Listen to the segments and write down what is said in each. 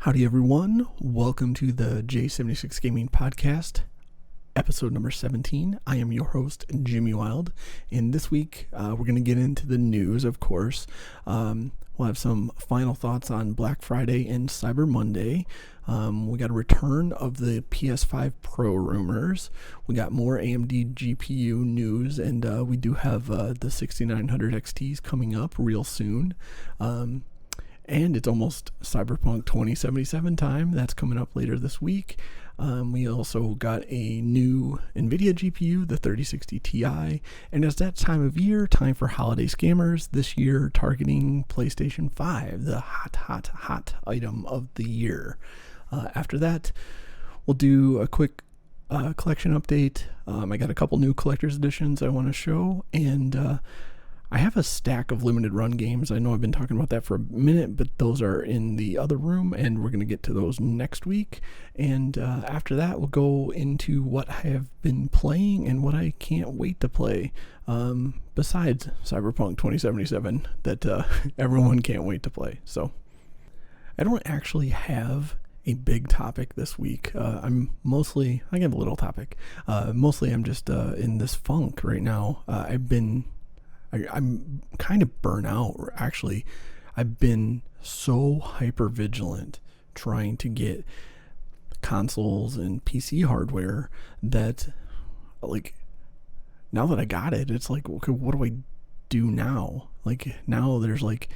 Howdy everyone, welcome to the J76 Gaming Podcast, episode number 17. I am your host, Jimmy Wild, and this week we're going to get into the news, of course. We'll have some final thoughts on Black Friday and Cyber Monday. We got a return of the PS5 Pro Rumors. We got more AMD GPU news, and we do have the 6900 XTs coming up real soon. And it's almost Cyberpunk 2077 time. That's coming up later this week. We also got a new Nvidia GPU, the 3060 Ti. And it's that time of year, time for holiday scammers. This year, targeting PlayStation 5, the hot item of the year. After that, we'll do a quick collection update. I got a couple new collector's editions I want to show. And I have a stack of limited run games. I know I've been talking about that for a minute, but those are in the other room, and we're going to get to those next week. And after that, we'll go into what I have been playing and what I can't wait to play, besides Cyberpunk 2077, that everyone can't wait to play. So I don't actually have a big topic this week. I have a little topic. Mostly I'm just in this funk right now. I'm kind of burnt out, actually. I've been so hyper vigilant trying to get consoles and PC hardware that, like, now that I got it, it's like, okay, what do I do now? Like, now there's like,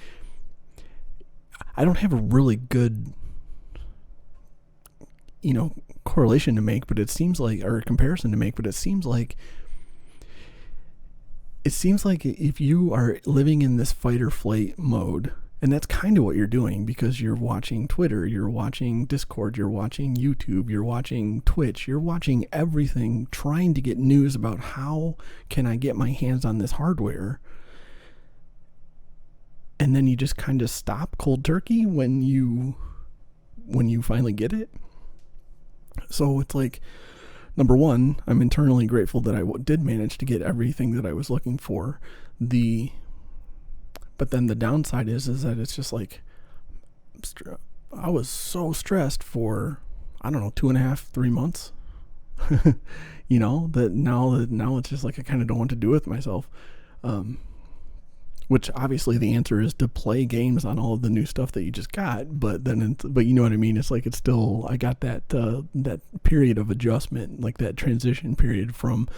I don't have a really good, correlation to make, but it seems like, or comparison to make, but it seems like if you are living in this fight or flight mode, and that's kind of what you're doing because you're watching Twitter, you're watching Discord, you're watching YouTube, you're watching Twitch, you're watching everything, trying to get news about how can I get my hands on this hardware. And then you just kind of stop cold turkey when you finally get it. So it's like, number one, I'm internally grateful that I did manage to get everything that I was looking for. But then the downside is that it's just like, I was so stressed for, 2.5, 3 months. that now it's just like I kind of don't want to do with myself. Which obviously the answer is to play games on all of the new stuff that you just got, but you know what I mean? It's like, it's still, I got that period of adjustment, like that transition period from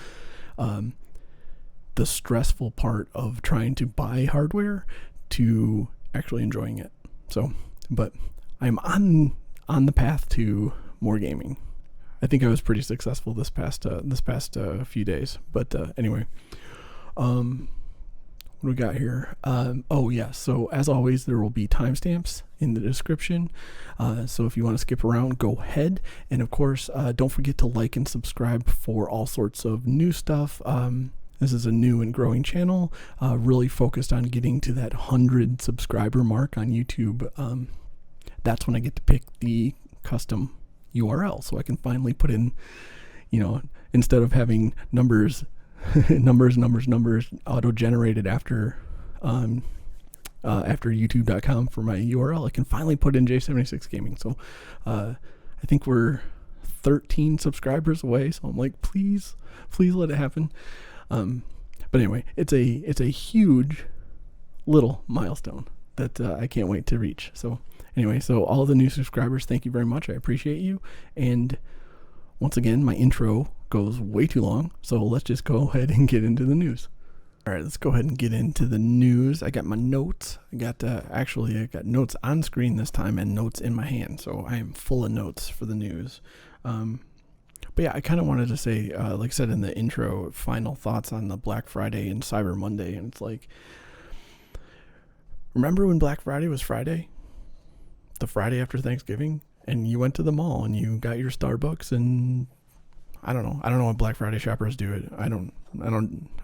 the stressful part of trying to buy hardware to actually enjoying it. So, but I'm on the path to more gaming. I think I was pretty successful this past few days, but anyway, what do we got here? So as always, there will be timestamps in the description. So if you want to skip around, go ahead. And of course, don't forget to like and subscribe for all sorts of new stuff. This is a new and growing channel, really focused on getting to that 100 subscriber mark on YouTube. That's when I get to pick the custom URL. So I can finally put in, instead of having numbers auto-generated after youtube.com for my URL, I can finally put in J76 Gaming. So I think we're 13 subscribers away, so I'm like, please let it happen. But anyway, it's a huge little milestone that I can't wait to reach. So anyway, so all the new subscribers, thank you very much. I appreciate you. And once again, my intro goes way too long, so let's just go ahead and get into the news. All right, let's go ahead and get into the news. I got my notes. I got notes on screen this time and notes in my hand, so I am full of notes for the news. But yeah, I kind of wanted to say, like I said in the intro, final thoughts on the Black Friday and Cyber Monday, and it's like, remember when Black Friday was Friday? The Friday after Thanksgiving? And you went to the mall and you got your Starbucks, and I don't know what Black Friday shoppers do it. I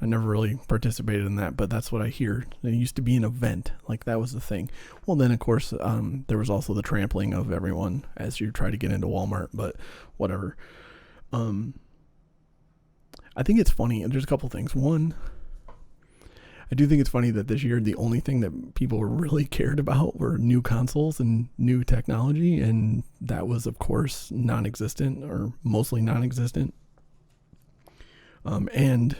never really participated in that, but that's what I hear. It used to be an event, like that was the thing. Well, then of course, there was also the trampling of everyone as you try to get into Walmart, but whatever. I think it's funny. There's a couple things. One, I do think it's funny that this year the only thing that people really cared about were new consoles and new technology, and that was, of course, non-existent or mostly non-existent. And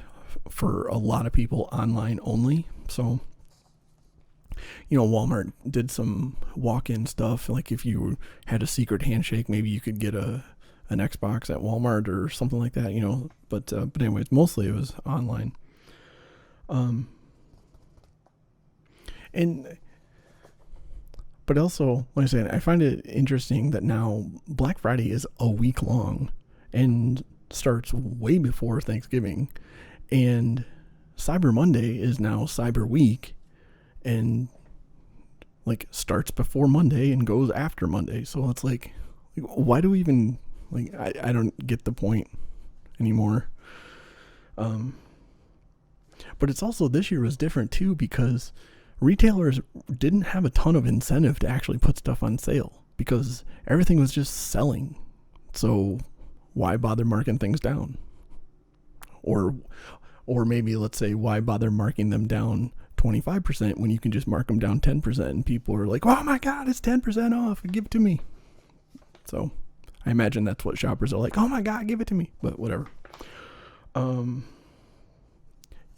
for a lot of people, online only. So, Walmart did some walk-in stuff. Like if you had a secret handshake, maybe you could get an Xbox at Walmart or something like that. But anyways, mostly it was online. But also, like I said, I find it interesting that now Black Friday is a week long and starts way before Thanksgiving, and Cyber Monday is now Cyber Week and like starts before Monday and goes after Monday. So it's like why do we even I don't get the point anymore. But it's also, this year was different too because retailers didn't have a ton of incentive to actually put stuff on sale because everything was just selling. So why bother marking things down? Or maybe, let's say, why bother marking them down 25% when you can just mark them down 10% and people are like, oh my God, it's 10% off. Give it to me. So I imagine that's what shoppers are like. Oh my God, give it to me. But whatever.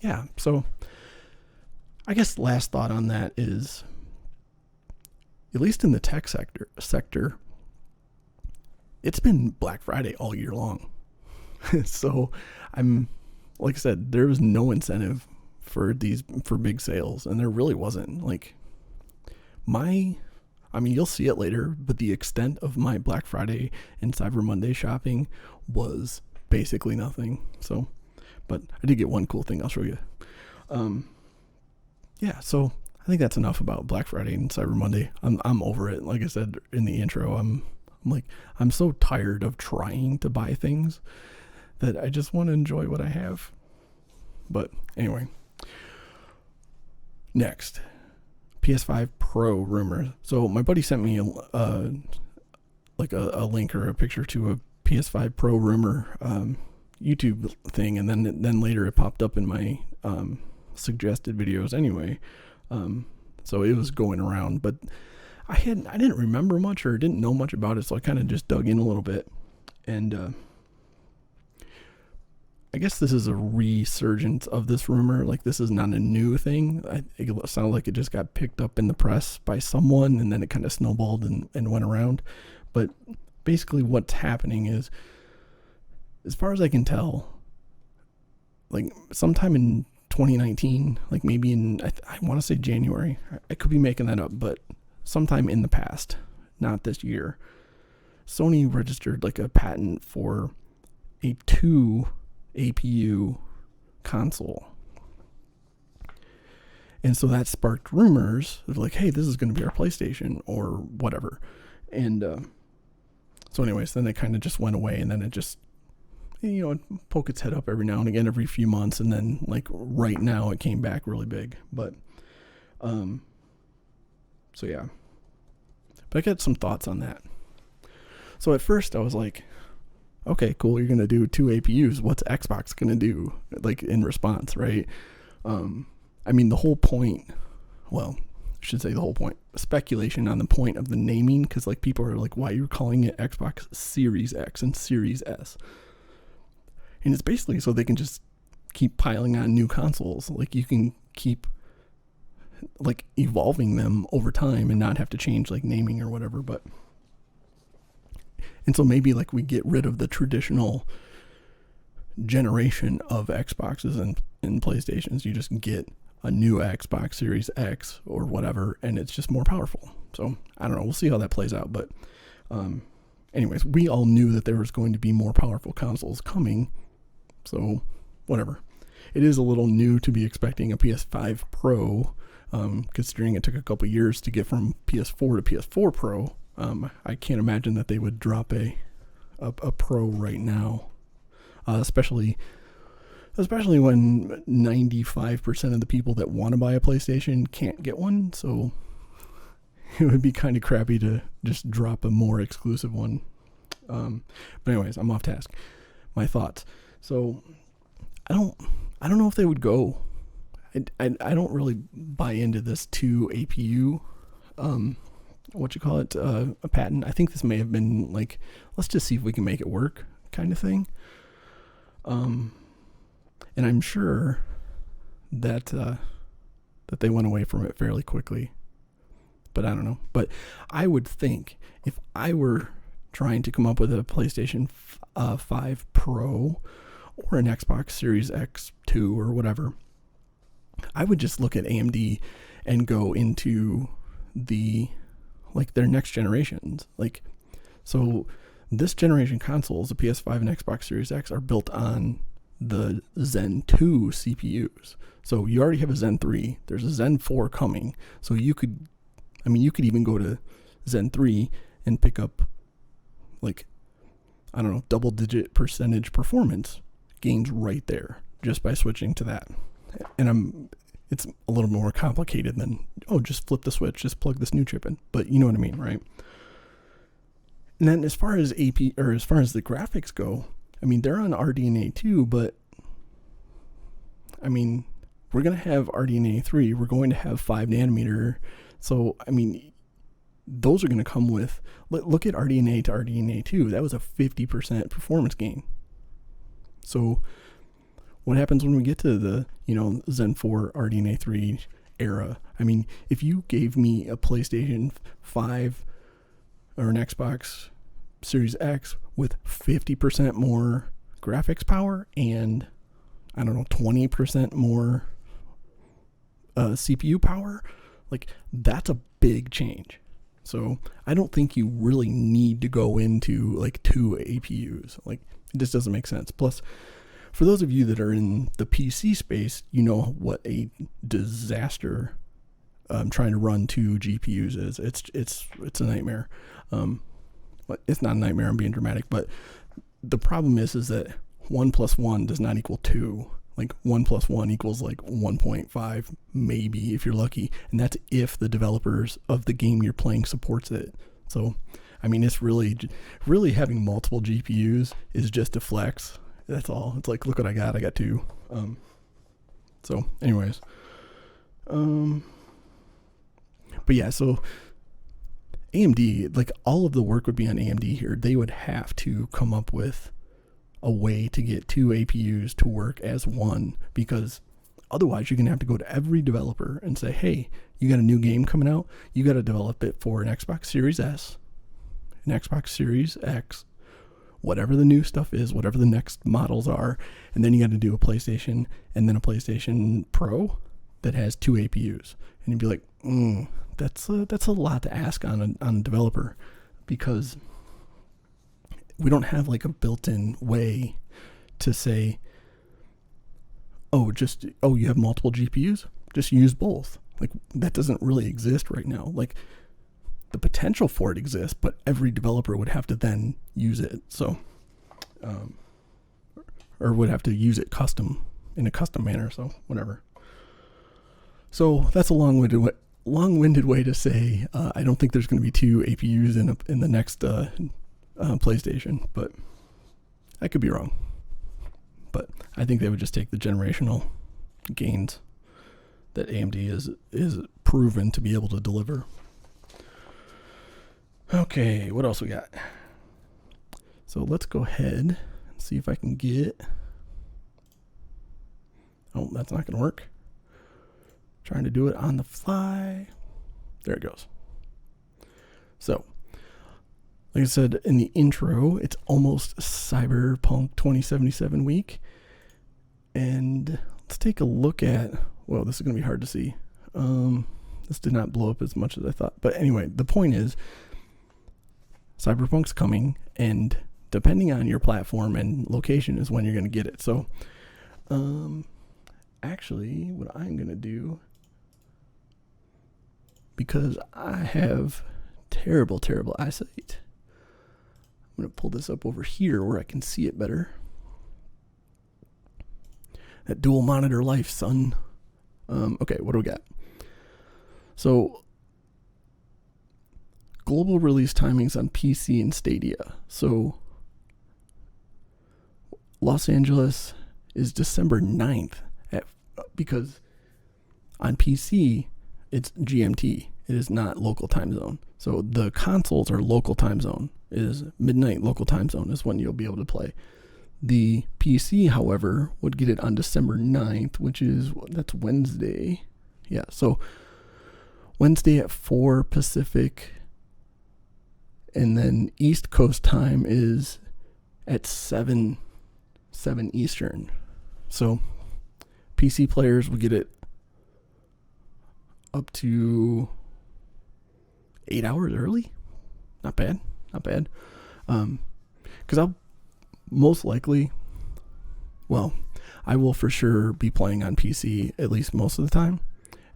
Yeah. So I guess last thought on that is, at least in the tech sector, it's been Black Friday all year long. So like I said, there was no incentive for big sales, and there really wasn't. You'll see it later, but the extent of my Black Friday and Cyber Monday shopping was basically nothing. So, but I did get one cool thing I'll show you. Yeah, so I think that's enough about Black Friday and Cyber Monday. I'm over it. Like I said in the intro, I'm so tired of trying to buy things that I just want to enjoy what I have. But anyway, next, PS5 Pro Rumors. So my buddy sent me a link or a picture to a PS5 Pro Rumor YouTube thing, and then later it popped up in my suggested videos anyway. So it was going around, but I didn't remember much or didn't know much about it, so I kind of just dug in a little bit, and I guess this is a resurgence of this rumor. Like, this is not a new thing. It sounded like it just got picked up in the press by someone, and then it kind of snowballed and went around. But basically what's happening is, as far as I can tell, like sometime in 2019, like maybe in, I want to say January, I could be making that up, but sometime in the past, not this year, Sony registered like a patent for a 2 APU console. And so that sparked rumors of like, hey, this is going to be our PlayStation or whatever. And so anyways, then it kind of just went away, and then it just, poke its head up every now and again, every few months, and then like right now it came back really big. But so yeah, but I got some thoughts on that. So at first I was like, okay, cool, you're gonna do 2 APUs, what's Xbox gonna do like in response, right? The whole point, well, I should say the whole point, speculation on the point of the naming, because like people are like, why are you calling it Xbox Series X and Series S? And it's basically so they can just keep piling on new consoles. Like, you can keep like evolving them over time and not have to change like naming or whatever. And so maybe like we get rid of the traditional generation of Xboxes and PlayStations. You just get a new Xbox Series X or whatever, and it's just more powerful. So I don't know. We'll see how that plays out. But anyways, we all knew that there was going to be more powerful consoles coming. So whatever. It is a little new to be expecting a PS5 Pro, considering it took a couple years to get from PS4 to PS4 Pro. I can't imagine that they would drop a Pro right now, especially when 95% of the people that want to buy a PlayStation can't get one. So it would be kind of crappy to just drop a more exclusive one. But anyways, I'm off task. My thoughts. So I don't know if they would go. I don't really buy into this 2 APU, a patent. I think this may have been like, let's just see if we can make it work kind of thing. And I'm sure that that they went away from it fairly quickly, but I don't know. But I would think if I were trying to come up with a PlayStation 5 Pro or an Xbox Series X2 or whatever, I would just look at AMD and go into their next generations. So this generation consoles, the PS5 and Xbox Series X, are built on the Zen 2 CPUs. So you already have a Zen 3. There's a Zen 4 coming. So you could even go to Zen 3 and pick up double-digit percentage performance gains right there just by switching to that. And it's a little more complicated than, just flip the switch, just plug this new chip in. But you know what I mean, right? And then as far as the graphics go, they're on RDNA 2, but we're going to have RDNA 3. We're going to have 5 nanometer. So, those are going to come with, look at RDNA to RDNA 2. That was a 50% performance gain. So what happens when we get to the, Zen 4 RDNA 3 era? If you gave me a PlayStation 5 or an Xbox Series X with 50% more graphics power and 20% more CPU power, that's a big change. So I don't think you really need to go into 2 APUs. It just doesn't make sense. Plus, for those of you that are in the PC space, you know what a disaster trying to run 2 GPUs is. It's a nightmare. It's not a nightmare, I'm being dramatic, but the problem is that 1 + 1 does not equal 2. 1 + 1 equals 1.5, maybe, if you're lucky. And that's if the developers of the game you're playing supports it. So, it's really having multiple GPUs is just a flex. That's all. It's look what I got. I got 2. So anyways, but yeah, so AMD, all of the work would be on AMD here. They would have to come up with a way to get 2 APUs to work as one, because otherwise you're going to have to go to every developer and say, hey, you got a new game coming out, you got to develop it for an Xbox Series S, an Xbox Series X, whatever the new stuff is, whatever the next models are, and then you got to do a PlayStation and then a PlayStation Pro that has 2 APUs. And you'd be like, that's a lot to ask on a developer, because we don't have a built-in way to say, you have multiple GPUs, just use both. That doesn't really exist right now. The potential for it exists, but every developer would have to then use it. So, or would have to use it in a custom manner. So whatever. So that's a long-winded way to say, I don't think there's going to be 2 APUs in the next, PlayStation, but I could be wrong. But I think they would just take the generational gains that AMD is proven to be able to deliver. Okay, what else we got? So let's go ahead and see if I can get... Oh, that's not going to work. Trying to do it on the fly. There it goes. So, like I said in the intro, it's almost Cyberpunk 2077 week. And let's take a look at... Well, this is going to be hard to see. This did not blow up as much as I thought. But anyway, the point is, Cyberpunk's coming, and depending on your platform and location is when you're going to get it. So, actually, what I'm going to do, because I have terrible eyesight, I'm going to pull this up over here where I can see it better. That dual monitor life, son. Okay, what do we got? So, global release timings on PC and Stadia. So, Los Angeles is December 9th, because On PC, it's GMT. It is not local time zone. So the consoles are local time zone. It is midnight local time zone is when you'll be able to play. The PC, however, would get it on December 9th, that's Wednesday. Yeah, so Wednesday at 4 Pacific, and then East Coast time is at 7 Eastern. So PC players will get it up to 8 hours early. Not bad. Because I'll most likely, I will for sure be playing on PC at least most of the time.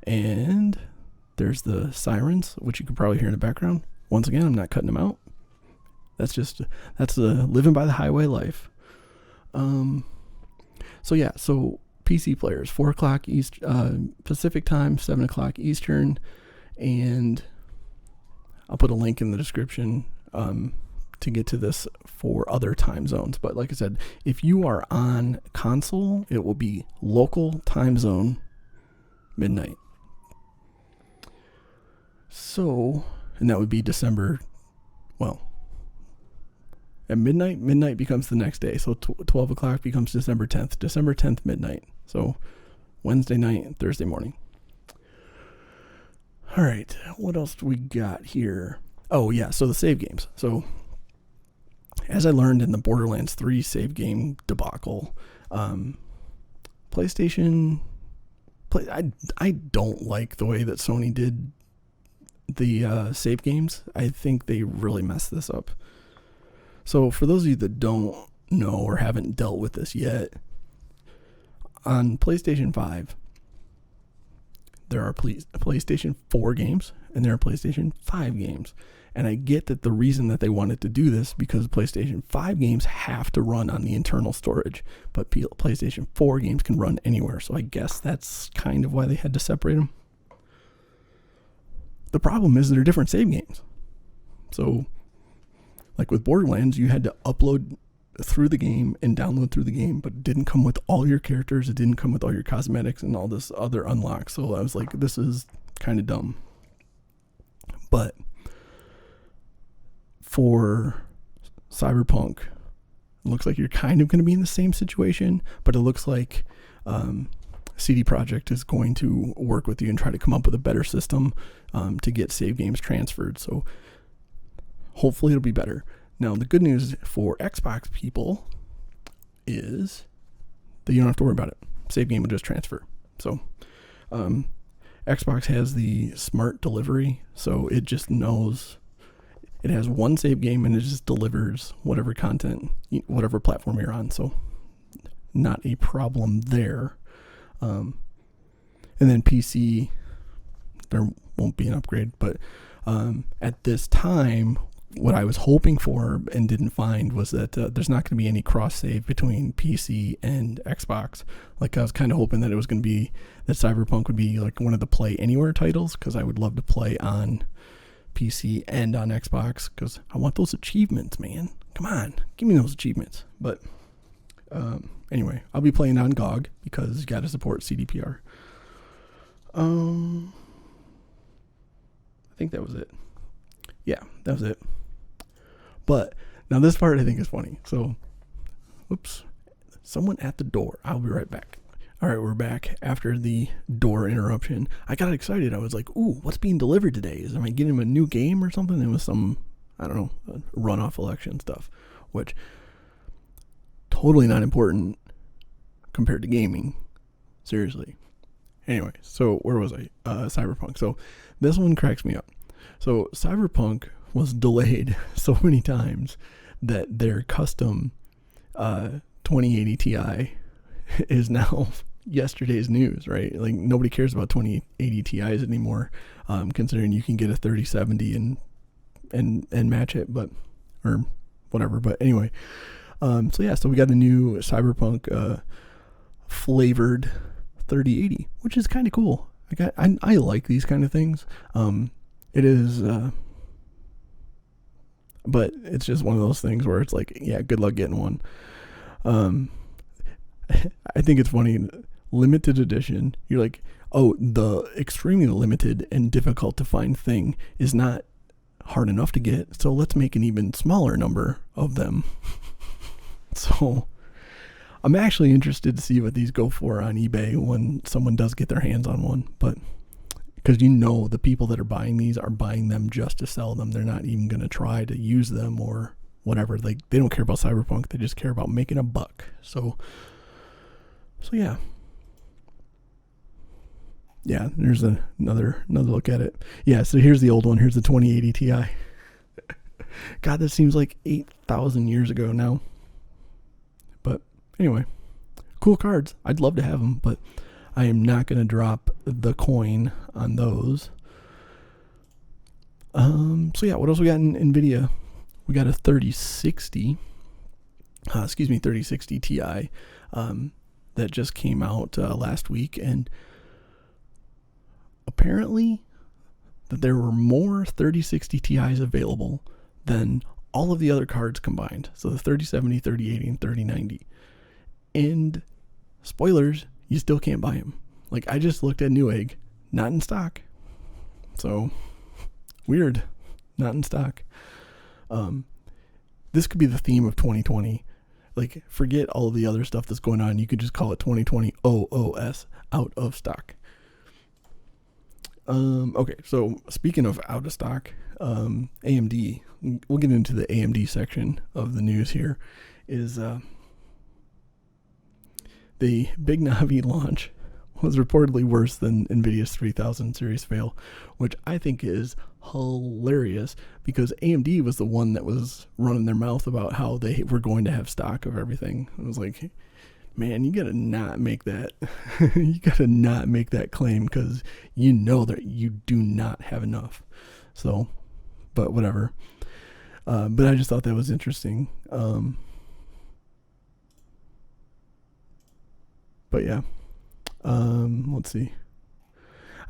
And there's the sirens, which you can probably hear in the background. Once again, I'm not cutting them out. That's the living by the highway life. So PC players, 4 o'clock East Pacific time, 7 o'clock Eastern, and I'll put a link in the description to get to this for other time zones. But like I said, if you are on console, it will be local time zone midnight. So, and that would be December, at midnight becomes the next day. So 12 o'clock becomes December 10th midnight. So Wednesday night and Thursday morning. All right, what else do we got here? Oh yeah, so the save games. So as I learned in the Borderlands 3 save game debacle, PlayStation, I don't like the way that Sony did the save games. I think they really messed this up. So for those of you that don't know or haven't dealt with this yet, on PlayStation 5, there are PlayStation 4 games and there are PlayStation 5 games. And I get that the reason that they wanted to do this because PlayStation 5 games have to run on the internal storage, but PlayStation 4 games can run anywhere. So I guess that's kind of why they had to separate them. The problem is they're different save games. So like with Borderlands, you had to upload through the game and download through the game, but it didn't come with all your characters. It didn't come with all your cosmetics and all this other unlocks. So I was like, this is kind of dumb. But for Cyberpunk, it looks like you're kind of going to be in the same situation, but it looks like CD Projekt is going to work with you and try to come up with a better system to get save games transferred. So hopefully it'll be better. Now, the good news for Xbox people is that you don't have to worry about it. Save game will just transfer. So Xbox has the smart delivery, so it just knows it has one save game and it just delivers whatever content, whatever platform you're on. So not a problem there. And then PC, there won't be an upgrade, but at this time, what I was hoping for and didn't find was that there's not going to be any cross save between PC and Xbox. Like I was kind of hoping that it was going to be that Cyberpunk would be like one of the Play Anywhere titles, because I would love to play on PC and on Xbox because I want those achievements, man. Come on, give me those achievements. But anyway, I'll be playing on GOG because you got to support CDPR. I think that was it. Yeah, that was it. But now this part I think is funny. So, whoops, someone at the door. I'll be right back. All right, we're back after the door interruption. I got excited. I was like, ooh, what's being delivered today? Am I getting a new game or something? It was some, I don't know, runoff election stuff, which totally not important compared to gaming. Seriously. Anyway, so where was I? Cyberpunk. So this one cracks me up. So Cyberpunk was delayed so many times that their custom 2080 Ti is now yesterday's news, right? Like nobody cares about 2080 Ti's anymore, considering you can get a 3070 and match it, but or whatever. But anyway, so we got a new Cyberpunk flavored 3080, which is kind of cool. I like these kind of things. It is, but it's just one of those things where it's like, yeah, good luck getting one. I think it's funny. limited edition. You're like, oh, the extremely limited and difficult to find thing is not hard enough to get, so let's make an even smaller number of them. So I'm actually interested to see what these go for on eBay when someone does get their hands on one, but because the people that are buying these are buying them just to sell them. They're not even going to try to use them or whatever. Like, they don't care about Cyberpunk. They just care about making a buck. So yeah. Yeah, there's another look at it. Yeah, so here's the old one. Here's the 2080 Ti. God, that seems like 8,000 years ago now. But anyway, cool cards. I'd love to have them, but I am not going to drop the coin on those. So yeah, what else we got in NVIDIA? We got a 3060 Ti that just came out last week, and apparently that there were more 3060 Ti's available than all of the other cards combined. So the 3070, 3080, and 3090. And spoilers, you still can't buy them. Like, I just looked at Newegg, not in stock. So weird, not in stock. This could be the theme of 2020. Like, forget all of the other stuff that's going on. You could just call it 2020 OOS, out of stock. Okay, so speaking of out of stock, AMD, we'll get into the AMD section of the news here, is the Big Navi launch was reportedly worse than NVIDIA's 3000 series fail, which I think is hilarious because AMD was the one that was running their mouth about how they were going to have stock of everything. It was like, man, you gotta not make that. You gotta not make that claim because you know that you do not have enough. So, but whatever. But I just thought that was interesting. But yeah. Let's see.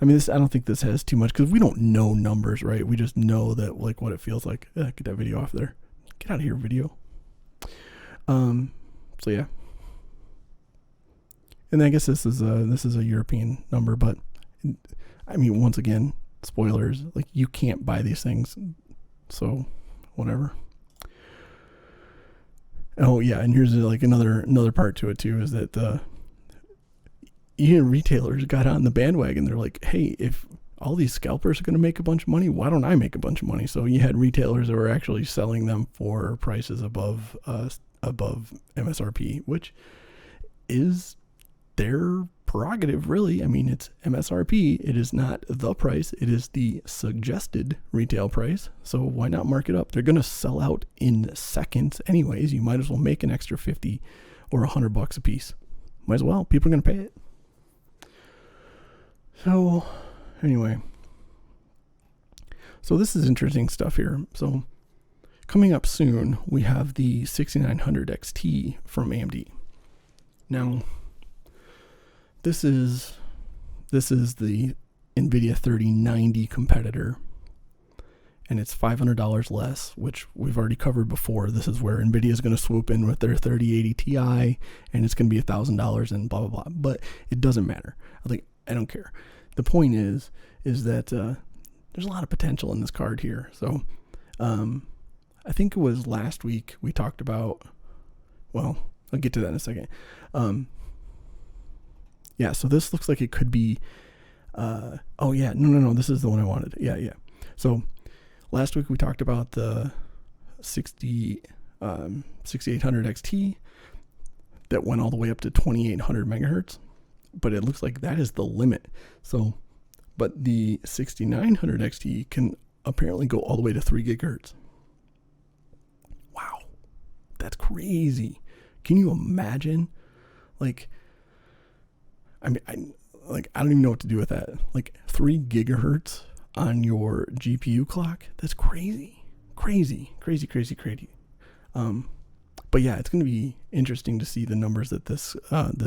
I mean, I don't think this has too much because we don't know numbers, right? We just know that, like, what it feels like. Get that video off there. Get out of here, video. So yeah. And I guess this is a European number, but I mean, once again, spoilers. Like, you can't buy these things, so whatever. Oh yeah, and here's like another part to it too, is that even retailers got on the bandwagon. They're like, hey, if all these scalpers are going to make a bunch of money, why don't I make a bunch of money? So you had retailers that were actually selling them for prices above MSRP, which is their prerogative, really. I mean, it's MSRP. It is not the price. It is the suggested retail price. So why not mark it up? They're going to sell out in seconds anyways. You might as well make an extra 50 or $100 a piece. Might as well. People are going to pay it. So anyway, so this is interesting stuff here. So coming up soon, we have the 6900 XT from AMD. Now, this is the NVIDIA 3090 competitor, and it's $500 less, which we've already covered before. This is where NVIDIA is going to swoop in with their 3080 Ti, and it's going to be $1,000 and blah, blah, blah. But it doesn't matter. I don't care. The point is that there's a lot of potential in this card here. So I think it was last week we talked about, well, I'll get to that in a second. Yeah, so this looks like it could be, oh yeah, no, this is the one I wanted. Yeah. So last week we talked about the 6800 XT that went all the way up to 2800 megahertz, but it looks like that is the limit. So, but the 6900 XT can apparently go all the way to 3 gigahertz. Wow, that's crazy. Can you imagine? Like, I mean, I don't even know what to do with that. Like 3 gigahertz on your GPU clock. That's crazy. But yeah, it's going to be interesting to see the numbers that this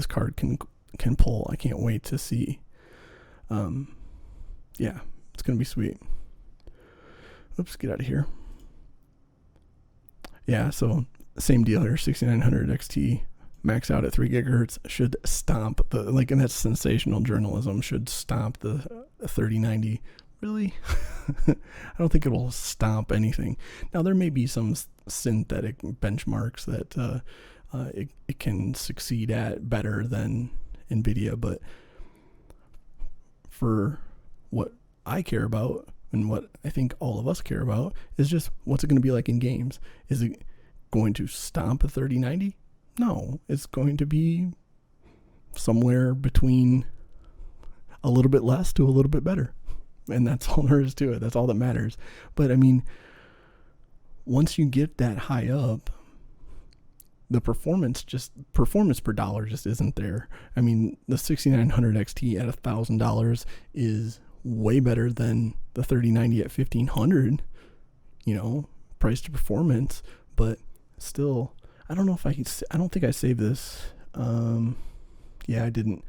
card can pull. I can't wait to see. Yeah, it's going to be sweet. Oops, get out of here. Yeah, so same deal here, 6900 XT, max out at 3 gigahertz should stomp and that's sensational journalism, should stomp the 3090. Really? I don't think it will stomp anything. Now, there may be some synthetic benchmarks that it can succeed at better than NVIDIA, but for what I care about and what I think all of us care about is just what's it going to be like in games. Is it going to stomp a 3090? No, it's going to be somewhere between a little bit less to a little bit better. And that's all there is to it. That's all that matters. But I mean, once you get that high up, the performance per dollar just isn't there. I mean, the 6900 XT at $1,000 is way better than the 3090 at $1,500, price to performance. But still, I don't think I saved this. Yeah, I didn't.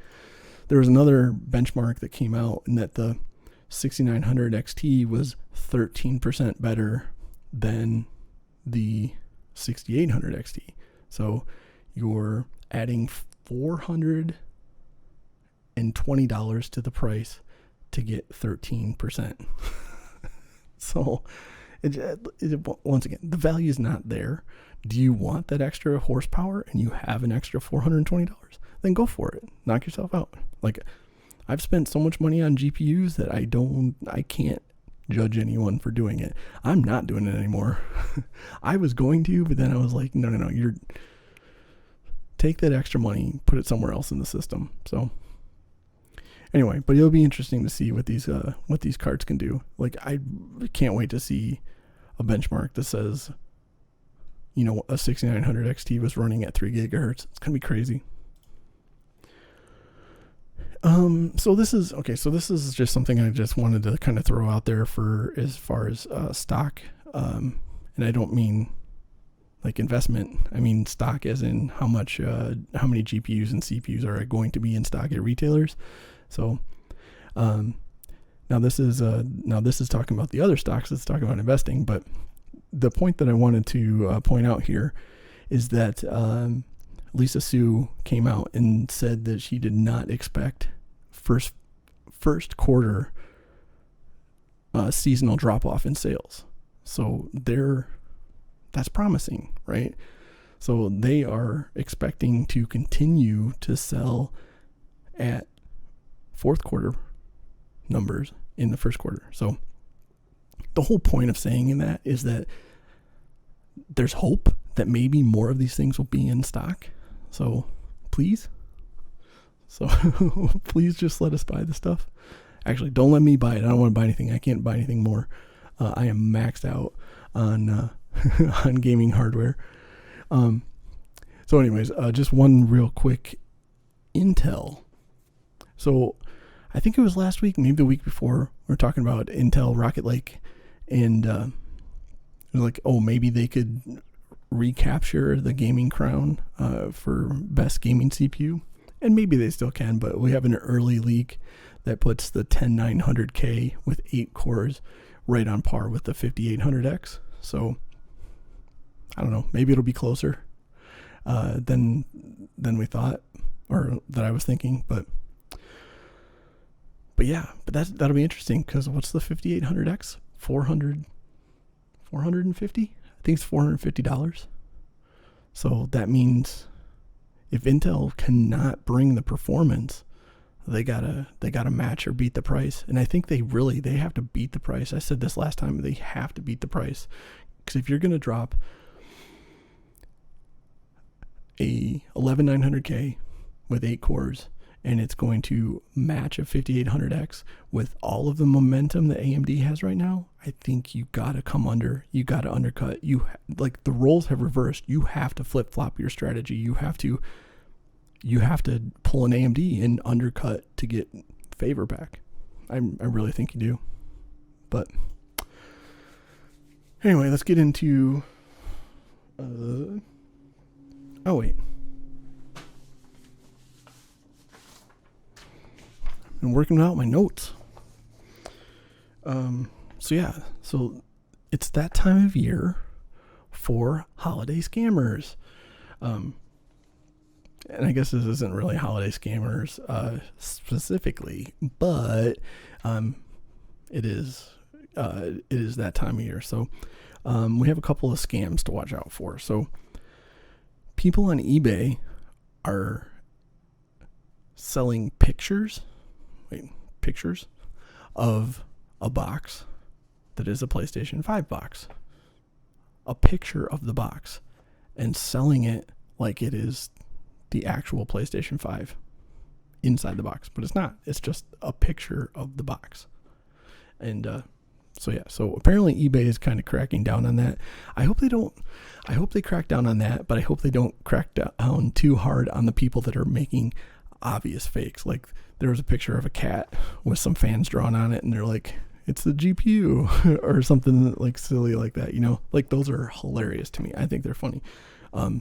There was another benchmark that came out, and that the 6900 XT was 13% better than the 6800 XT. So you're adding $420 to the price to get 13%. So once again, the value is not there. Do you want that extra horsepower and you have an extra $420? Then go for it. Knock yourself out. Like, I've spent so much money on GPUs that I can't judge anyone for doing it. I'm not doing it anymore. I was going to, but then I was like, no, you're take that extra money, put it somewhere else in the system. So anyway, but it'll be interesting to see what these cards can do. Like, I can't wait to see a benchmark that says, a 6900 XT was running at 3 gigahertz. It's gonna be crazy. So this is just something I just wanted to kind of throw out there for as far as stock. And I don't mean like investment. I mean stock as in how many GPUs and CPUs are going to be in stock at retailers. So now this is talking about the other stocks. It's talking about investing. But the point that I wanted to point out here is that Lisa Su came out and said that she did not expect first quarter seasonal drop off in sales. So that's promising, right? So they are expecting to continue to sell at fourth quarter numbers in the first quarter. So the whole point of saying that is that there's hope that maybe more of these things will be in stock. So please just let us buy the stuff. Actually, don't let me buy it. I don't want to buy anything. I can't buy anything more. I am maxed out on on gaming hardware. So anyways, just one real quick Intel. So I think it was last week, maybe the week before, we were talking about Intel Rocket Lake, and it was like, oh, maybe they could recapture the gaming crown for best gaming CPU. And maybe they still can, but we have an early leak that puts the 10900K with 8 cores right on par with the 5800X. So I don't know, maybe it'll be closer than we thought, or that I was thinking, but yeah, but that'll be interesting, because what's the 5800X? 450? I think it's $450. So that means if Intel cannot bring the performance, they gotta match or beat the price. And I think they have to beat the price. I said this last time, they have to beat the price, because if you're gonna drop a 11900K with 8 cores and it's going to match a 5800X with all of the momentum that AMD has right now, I think you gotta come under. You gotta undercut. Like, the roles have reversed. You have to flip flop your strategy. You have to pull an AMD and undercut to get favor back. I really think you do. But anyway, let's get into. Oh wait. I'm working out my notes. So it's that time of year for holiday scammers. and I guess this isn't really holiday scammers specifically, but it is that time of year. So we have a couple of scams to watch out for. So people on eBay are selling pictures of a box that is a PlayStation 5 box. A picture of the box, and selling it like it is the actual PlayStation 5 inside the box, but it's not. It's just a picture of the box. And so apparently eBay is kind of cracking down on that. I hope they crack down on that, but I hope they don't crack down too hard on the people that are making obvious fakes. Like, there was a picture of a cat with some fans drawn on it, and they're like, it's the GPU or something like silly like that, like those are hilarious to me. I think they're funny.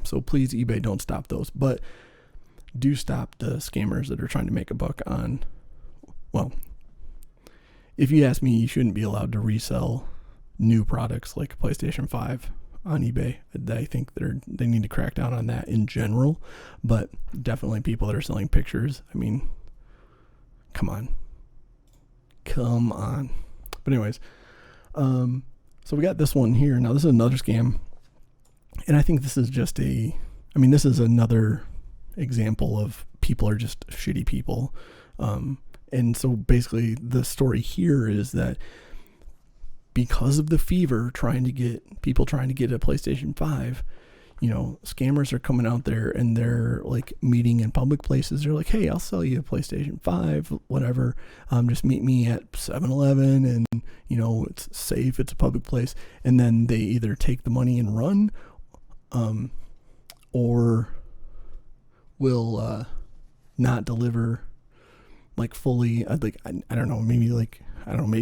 So please, eBay, don't stop those, but do stop the scammers that are trying to make a buck on, well, if you ask me, you shouldn't be allowed to resell new products like a PlayStation 5 on eBay. I think they need to crack down on that in general, but definitely people that are selling pictures. I mean, come on. But anyways, so we got this one here. Now this is another scam, and I think this is just this is another example of people are just shitty people. And so basically the story here is that because of the fever trying to get a PlayStation 5, scammers are coming out there and they're like meeting in public places. They're like, hey, I'll sell you a PlayStation 5, whatever. Just meet me at 7-Eleven, and, it's safe. It's a public place. And then they either take the money and run, or will not deliver like fully. I don't know, maybe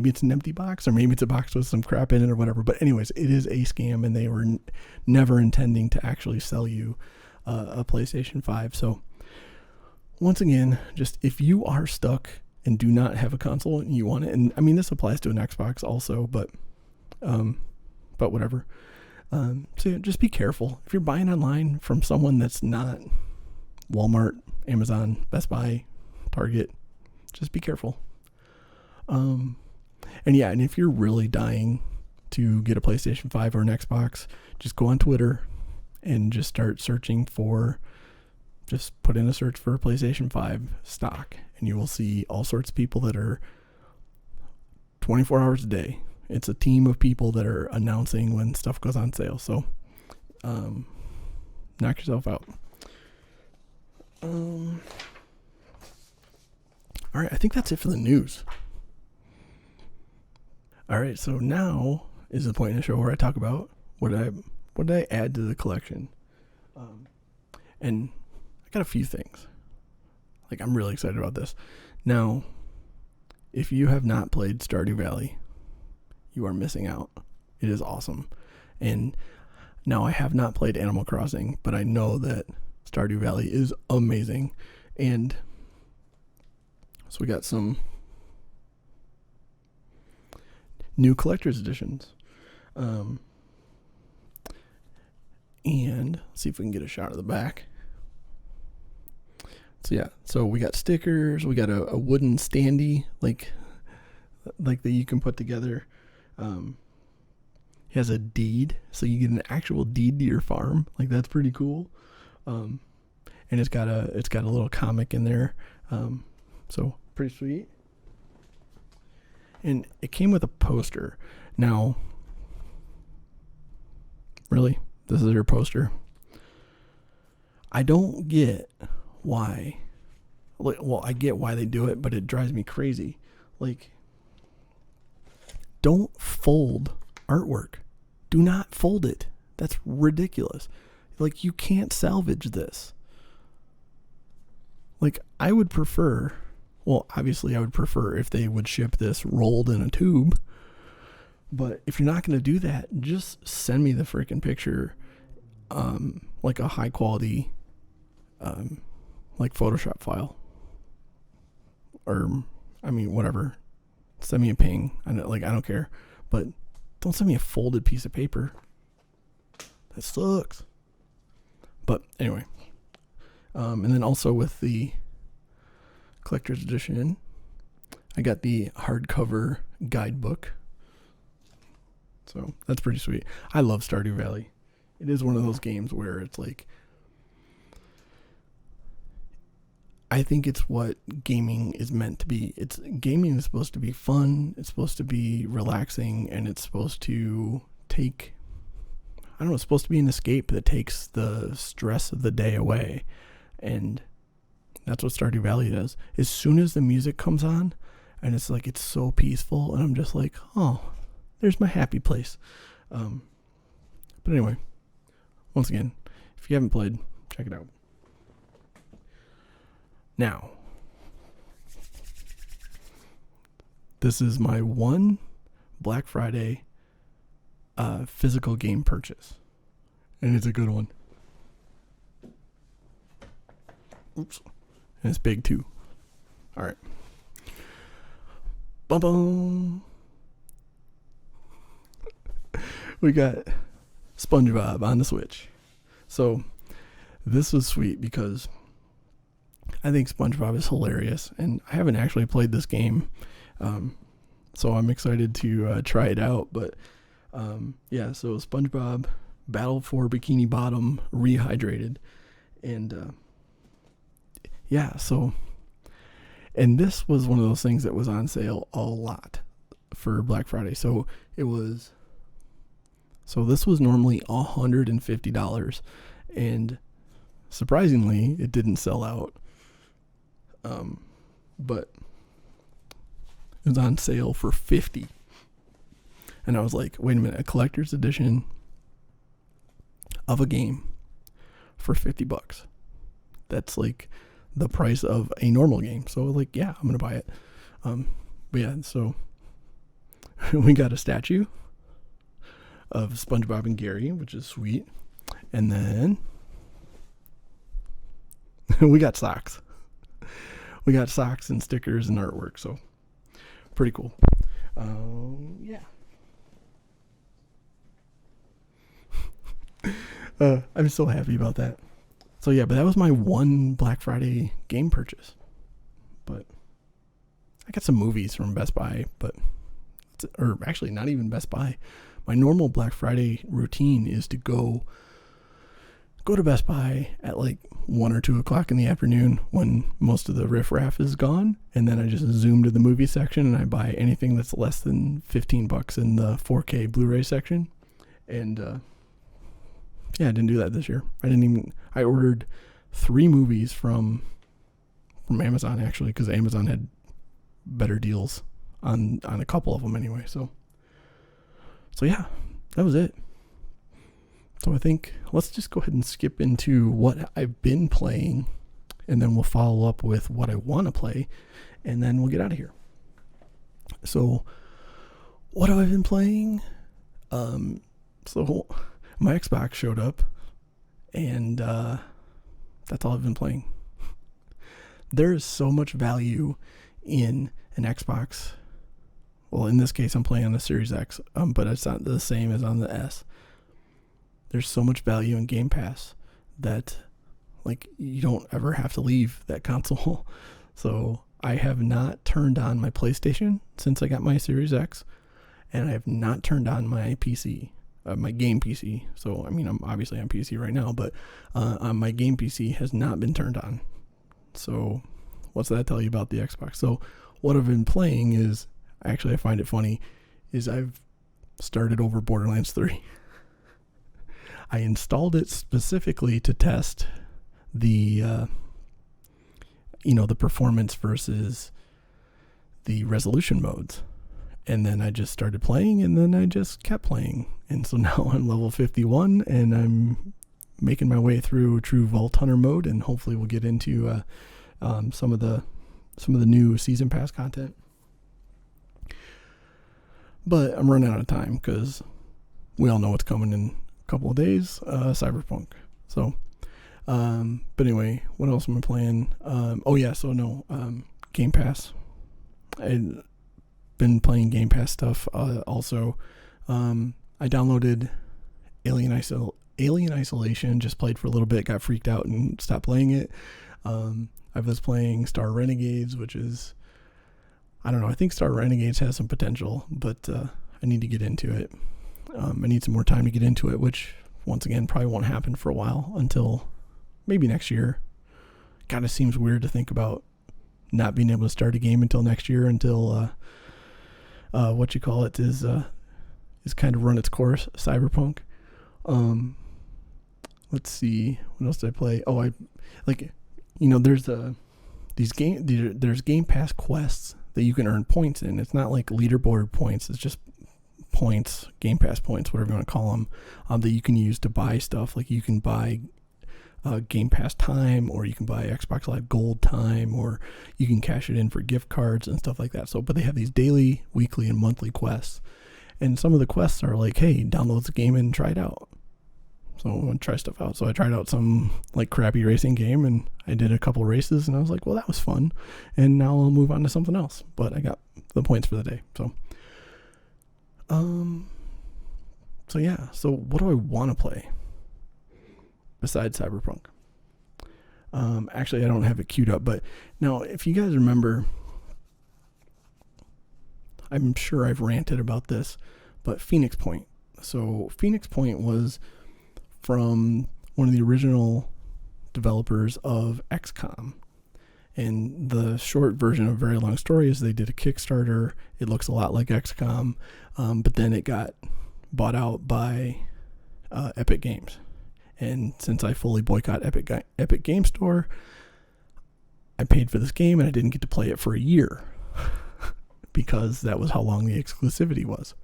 it's an empty box, or maybe it's a box with some crap in it or whatever. But anyways, it is a scam, and they were never intending to actually sell you a PlayStation 5. So once again, just if you are stuck and do not have a console and you want it, and I mean, this applies to an Xbox also, but whatever. So yeah, just be careful. If you're buying online from someone that's not Walmart, Amazon, Best Buy, Target, just be careful. And if you're really dying to get a PlayStation 5 or an Xbox, just go on Twitter and just start searching just put in a search for PlayStation 5 stock, and you will see all sorts of people that are 24 hours a day. It's a team of people that are announcing when stuff goes on sale. So, knock yourself out. All right, I think that's it for the news. All right, so now is the point in the show where I talk about what did I add to the collection. And I got a few things. Like, I'm really excited about this. Now, if you have not played Stardew Valley, you are missing out. It is awesome. And now I have not played Animal Crossing, but I know that Stardew Valley is amazing. And so we got some new collector's editions. And let's see if we can get a shot of the back. So yeah, so we got stickers. We got a wooden standee, like that you can put together. It has a deed, so you get an actual deed to your farm. Like, that's pretty cool. And it's got a little comic in there. So pretty sweet. And it came with a poster. Now, really, this is your poster. I don't get why. Well, I get why they do it, but it drives me crazy. Like, don't fold artwork. Do not fold it. That's ridiculous. Like, you can't salvage this. Like, I would prefer if they would ship this rolled in a tube. But if you're not going to do that, just send me the freaking picture, like a high quality, like Photoshop file, or whatever. Send me a ping. I don't care, but don't send me a folded piece of paper. That sucks. But anyway, And then also with the collector's edition, I got the hardcover guidebook. So that's pretty sweet. I love Stardew Valley. It is one of those games where it's like, I think it's what gaming is meant to be. Gaming is supposed to be fun, it's supposed to be relaxing, and it's supposed to take, it's supposed to be an escape that takes the stress of the day away. And that's what Stardew Valley does. As soon as the music comes on, and it's like, it's so peaceful, and I'm just like, oh, there's my happy place. But anyway, once again, if you haven't played, check it out. Now, this is my one Black Friday physical game purchase, and it's a good one. Oops, and it's big too. All right, boom. We got SpongeBob on the Switch. So this was sweet because I think SpongeBob is hilarious, and I haven't actually played this game, so I'm excited to try it out. But yeah, so SpongeBob Battle for Bikini Bottom Rehydrated, and yeah, so, and this was one of those things that was on sale a lot for Black Friday. So this was normally $150, and surprisingly, it didn't sell out. But it was on sale for $50, and I was like, wait a minute, a collector's edition of a game for $50. That's like the price of a normal game. So like, yeah, I'm gonna buy it. But yeah, so we got a statue of SpongeBob and Gary, which is sweet, and then we got socks. We got socks and stickers and artwork, so pretty cool. Yeah. I'm so happy about that. So yeah, but that was my one Black Friday game purchase. But I got some movies from Best Buy, or actually not even Best Buy. My normal Black Friday routine is to go to Best Buy at like 1 or 2 o'clock in the afternoon when most of the riffraff is gone, and then I just zoom to the movie section and I buy anything that's less than $15 in the 4K Blu-ray section. And yeah, I didn't do that this year. I ordered 3 movies from Amazon, actually, because Amazon had better deals on a couple of them anyway. So yeah, that was it. So I think let's just go ahead and skip into what I've been playing, and then we'll follow up with what I want to play, and then we'll get out of here. So what have I been playing? So my Xbox showed up, and that's all I've been playing. There is so much value in an Xbox. Well, in this case, I'm playing on the Series X, but it's not the same as on the S. There's so much value in Game Pass that, like, you don't ever have to leave that console. So I have not turned on my PlayStation since I got my Series X, and I have not turned on my PC, my game PC. So, I mean, I'm obviously on PC right now, but my game PC has not been turned on. So what's that tell you about the Xbox? So what I've been playing is, actually I find it funny, is I've started over Borderlands 3. I installed it specifically to test the, the performance versus the resolution modes. And then I just started playing, and then I just kept playing. And so now I'm level 51, and I'm making my way through true Vault Hunter mode, and hopefully we'll get into some of the new season pass content. But I'm running out of time because we all know what's coming in couple of days, Cyberpunk. So but anyway, what else am I playing? Game Pass. I've been playing Game Pass stuff also. I downloaded Alien Alien Isolation, just played for a little bit, got freaked out and stopped playing it. I was playing Star Renegades, which is, I don't know, I think Star Renegades has some potential, but I need to get into it. I need some more time to get into it, which, once again, probably won't happen for a while, until maybe next year. Kind of seems weird to think about not being able to start a game until next year, until is kind of run its course, Cyberpunk. Let's see, what else did I play? There's Game Pass quests that you can earn points in. It's not like leaderboard points, it's just points, Game Pass points, whatever you want to call them, that you can use to buy stuff. Like you can buy Game Pass time, or you can buy Xbox Live Gold time, or you can cash it in for gift cards and stuff like that. So, but they have these daily, weekly, and monthly quests. And some of the quests are like, hey, download the game and try it out. So I want to try stuff out. So I tried out some like crappy racing game, and I did a couple races, and I was like, well, that was fun. And now I'll move on to something else. But I got the points for the day. So what do I want to play besides Cyberpunk? Actually, I don't have it queued up, but now if you guys remember, I'm sure I've ranted about this, but Phoenix Point. So Phoenix Point was from one of the original developers of XCOM. And the short version of a very long story is they did a Kickstarter. It looks a lot like XCOM, but then it got bought out by Epic Games. And since I fully boycott Epic Game Store, I paid for this game and I didn't get to play it for a year because that was how long the exclusivity was.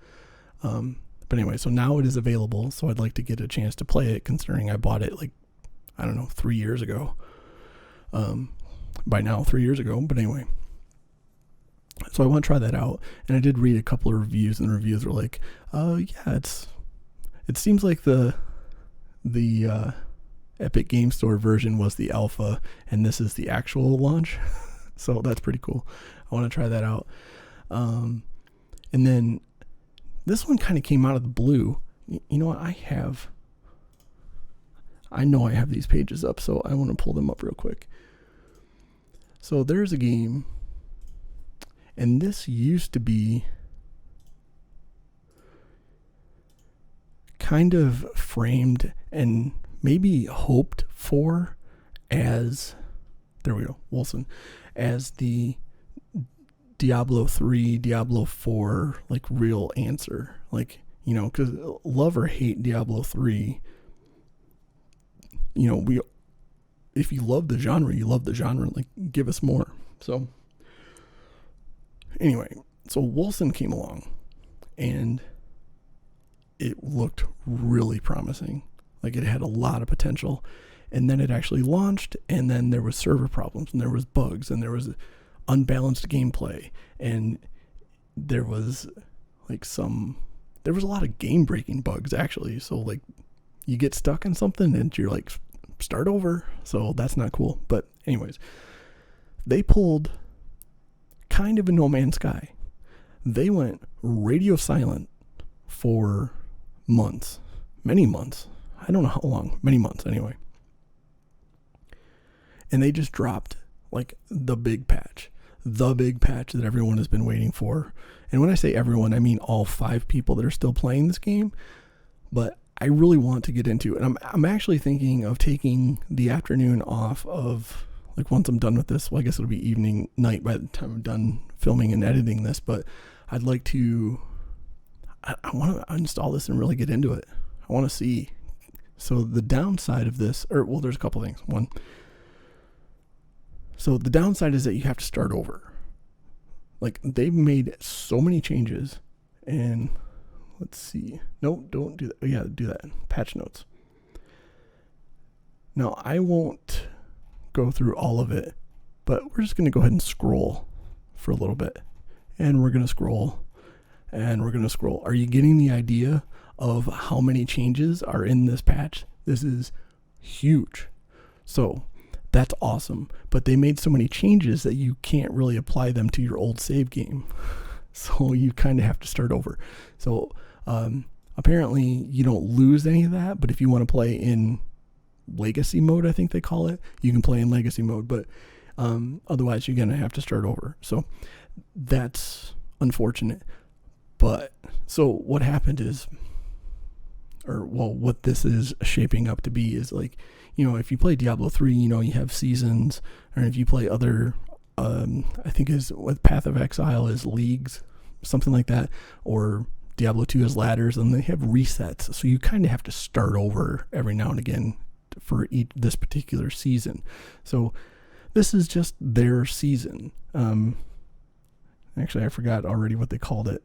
But anyway, so now it is available, so I'd like to get a chance to play it, considering I bought it 3 years ago. By now, 3 years ago, but anyway. So I want to try that out, and I did read a couple of reviews, and the reviews were like, it seems like the Epic Game Store version was the alpha, and this is the actual launch. So that's pretty cool. I want to try that out. And then this one kind of came out of the blue. You know what? I know I have these pages up, so I want to pull them up real quick. So there's a game, and this used to be kind of framed and maybe hoped for as, there we go, Wolcen, as the Diablo 3, Diablo 4, real answer. Because love or hate Diablo 3, if you love the genre, you love the genre. Give us more. So, anyway, so Wolcen came along, and it looked really promising. It had a lot of potential. And then it actually launched, and then there was server problems, and there was bugs, and there was unbalanced gameplay, and there was there was a lot of game-breaking bugs, actually. So, you get stuck in something, and you're start over. So that's not cool. But anyways, they pulled kind of a No Man's Sky. They went radio silent for months, many months. I don't know how long, many months anyway. And they just dropped the big patch that everyone has been waiting for. And when I say everyone, I mean all 5 people that are still playing this game. But I really want to get into it. And I'm actually thinking of taking the afternoon off of, once I'm done with this. Well, I guess it'll be evening, night by the time I'm done filming and editing this. But I'd like to, I want to install this and really get into it. I want to see. So the downside of this, there's a couple things. One, so the downside is that you have to start over. They've made so many changes, and let's see. No, don't do that. Yeah, do that. Patch notes. Now, I won't go through all of it, but we're just going to go ahead and scroll for a little bit. And we're going to scroll, and we're going to scroll. Are you getting the idea of how many changes are in this patch? This is huge. So that's awesome. But they made so many changes that you can't really apply them to your old save game. So you kind of have to start over. So apparently you don't lose any of that, but if you want to play in legacy mode, I think they call it, you can play in legacy mode, but otherwise you're going to have to start over. So that's unfortunate. But so what happened is, what this is shaping up to be is like, if you play Diablo 3, you have seasons, or if you play other, I think is what Path of Exile is leagues, something like that, or Diablo 2 is ladders, and they have resets. So you kind of have to start over every now and again for this particular season. So this is just their season. Actually, I forgot already what they called it.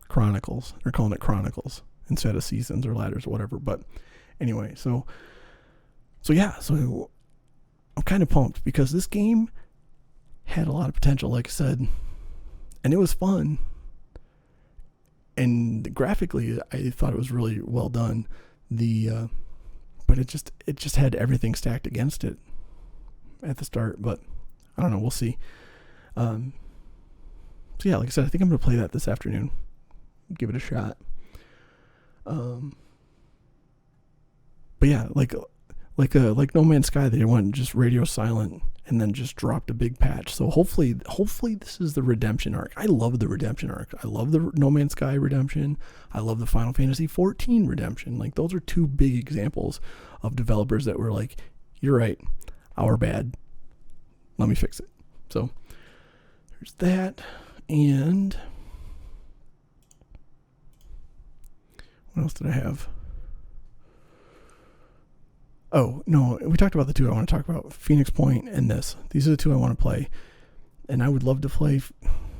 Chronicles. They're calling it Chronicles instead of seasons or ladders or whatever. But anyway, so I'm kind of pumped because this game had a lot of potential, like I said, and it was fun. And graphically, I thought it was really well done. But it just had everything stacked against it at the start. But I don't know. We'll see. So yeah, like I said, I think I'm gonna play that this afternoon. Give it a shot. But yeah, like No Man's Sky, they went just radio silent and then just dropped a big patch. So hopefully this is the redemption arc. I love the redemption arc. I love the No Man's Sky redemption. I love the Final Fantasy 14 redemption. Like, those are two big examples of developers that were like, you're right, our bad, let me fix it. So there's that. And what else did I have? Oh, no, we talked about the two I want to talk about, Phoenix Point and this. These are the two I want to play. And I would love to play.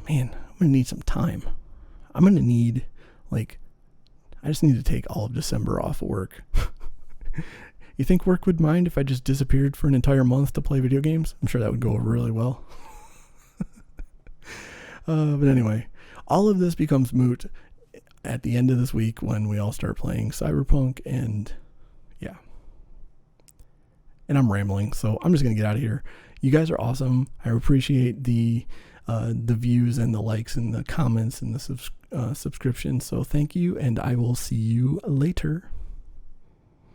Man, I'm going to need some time. I'm going to need, I just need to take all of December off of work. You think work would mind if I just disappeared for an entire month to play video games? I'm sure that would go over really well. But anyway, all of this becomes moot at the end of this week when we all start playing Cyberpunk, and yeah. And I'm rambling, so I'm just going to get out of here. You guys are awesome. I appreciate the views and the likes and the comments and the subscriptions. So thank you, and I will see you later.